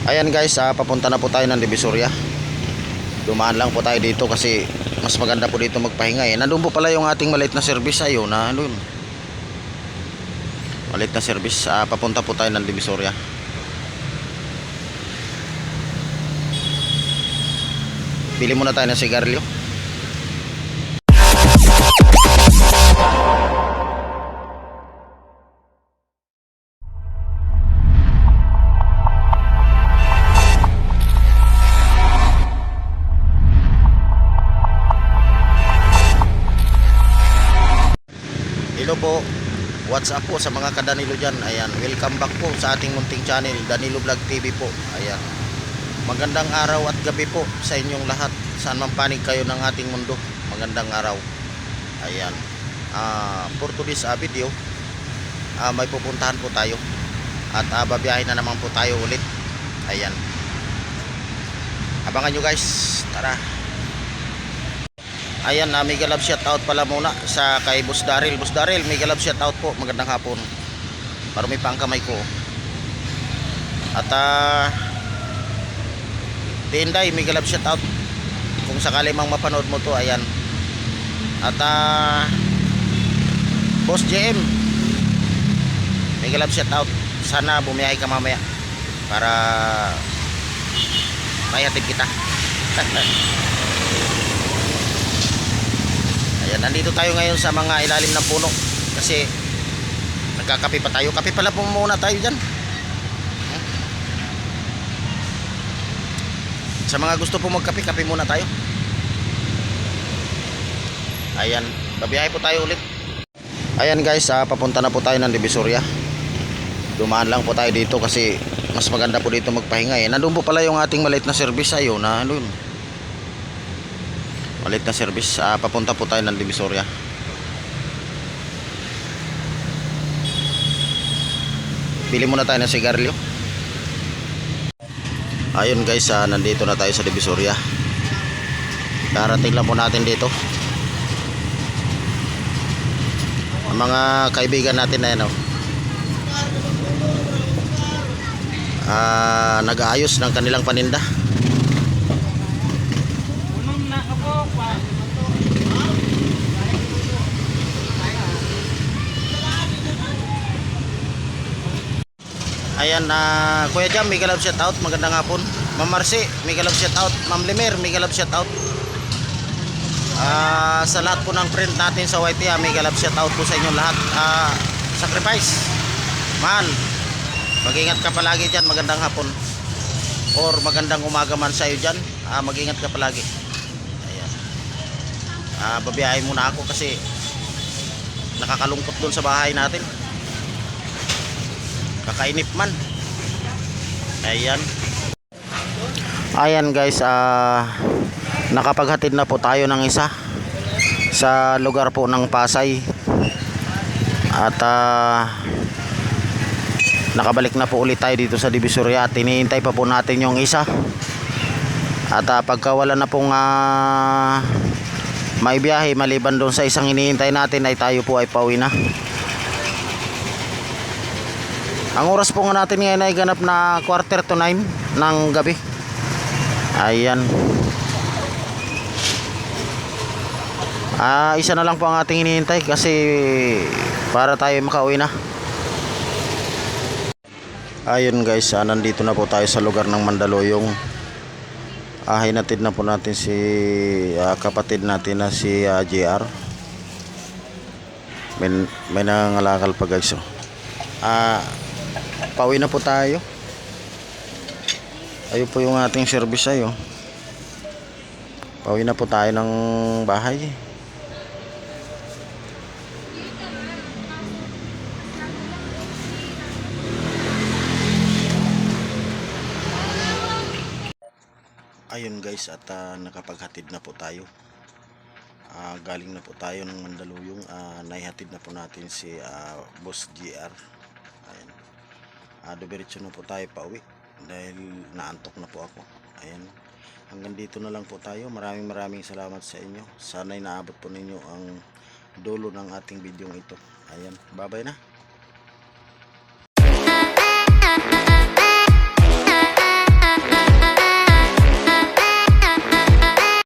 Ayan guys, papunta na po tayo ng Divisoria. Dumaan lang po tayo dito kasi mas maganda po dito magpahinga eh. Nandun po pala yung ating maliit na service. Ayun, nandun. Maliit na service, papunta po tayo ng Divisoria. Bili muna tayo ng sigarilyo. Hello po, what's up po sa mga kadanilo dyan. Ayan, welcome back po sa ating munting channel, Danilo Vlog TV po. Ayan, magandang araw at gabi po sa inyong lahat, saan man panig kayo ng ating mundo. Magandang araw. Ayan, for today's video, may pupuntahan po tayo at babiyahin na naman po tayo ulit. Ayan, abangan nyo guys, tara. Ayan, mega love shout out pala muna sa kay Boss Daryl. Boss Daryl, mega love shout out po. Magandang hapon. Marumi pa ang kamay ko. At Tinday, mega love shout out. Kung sakali mang mapanood mo to, ayan. At Boss JM, mega love shout out. Sana bumiyahe ka mamaya para mayatin kita. Ayan, nandito tayo ngayon sa mga ilalim ng puno kasi nagkakape pa tayo. Kape pala po muna tayo dyan. Sa mga gusto po magkape, kape muna tayo. Ayan, babiyahe po tayo ulit. Ayan guys, papunta na po tayo ng Divisoria. Dumaan lang po tayo dito kasi mas maganda po dito magpahinga eh. Nandun po pala yung ating maliit na service. Ayun, nandun. Maliit na service, papunta po tayo ng Divisoria. Bili muna tayo ng sigarilyo. Ayun guys, nandito na tayo sa Divisoria. Darating lang po natin dito ang mga kaibigan natin na yan, nag-aayos ng kanilang paninda. Ayan, Kuya Jam, mega love shout out. Magandang hapon. Ma'am Marcy, mega love shout out. Ma'am Limer, mega love shout out. Sa lahat po ng friend natin sa YT, mega love shout out po sa inyo lahat. Sacrifice man, mag-ingat ka palagi dyan. Magandang hapon or magandang umaga man sa iyo dyan. Mag-ingat ka palagi. Ayan, babiyahin muna ako kasi nakakalungkot dun sa bahay natin. Kakainip man. Ayan. Ayan guys, nakapaghatid na po tayo ng isa sa lugar po ng Pasay. At nakabalik na po ulit tayo dito sa Divisoria. At hinihintay pa po natin yung isa. At pagka wala na pong maibiyahe maliban doon sa isang hinihintay natin, ay tayo po ay pauwi na. Ang oras po nga natin ngayon ay ganap na 8:45 ng gabi. Ayan. Isa na lang po ang ating hinihintay kasi para tayo makauwi na. Ayun guys, nandito na po tayo sa lugar ng Mandaluyong. Hinatid na po natin si kapatid natin na si JR. May nangangalakal pa guys. Pauwi na po tayo. Ayun po yung ating service ayo. Pauwi na po tayo ng bahay. Ayun guys, at nakapaghatid na po tayo. Galing na po tayo ng Mandaluyong. Naihatid na po natin si Boss JR. Ayan. Diretso na po tayo pauwi dahil naantok na po ako. Ayan, hanggang dito na lang po tayo. Maraming salamat sa inyo. Sana'y naabot po ninyo ang dulo ng ating video ito. Ayan, bye bye na.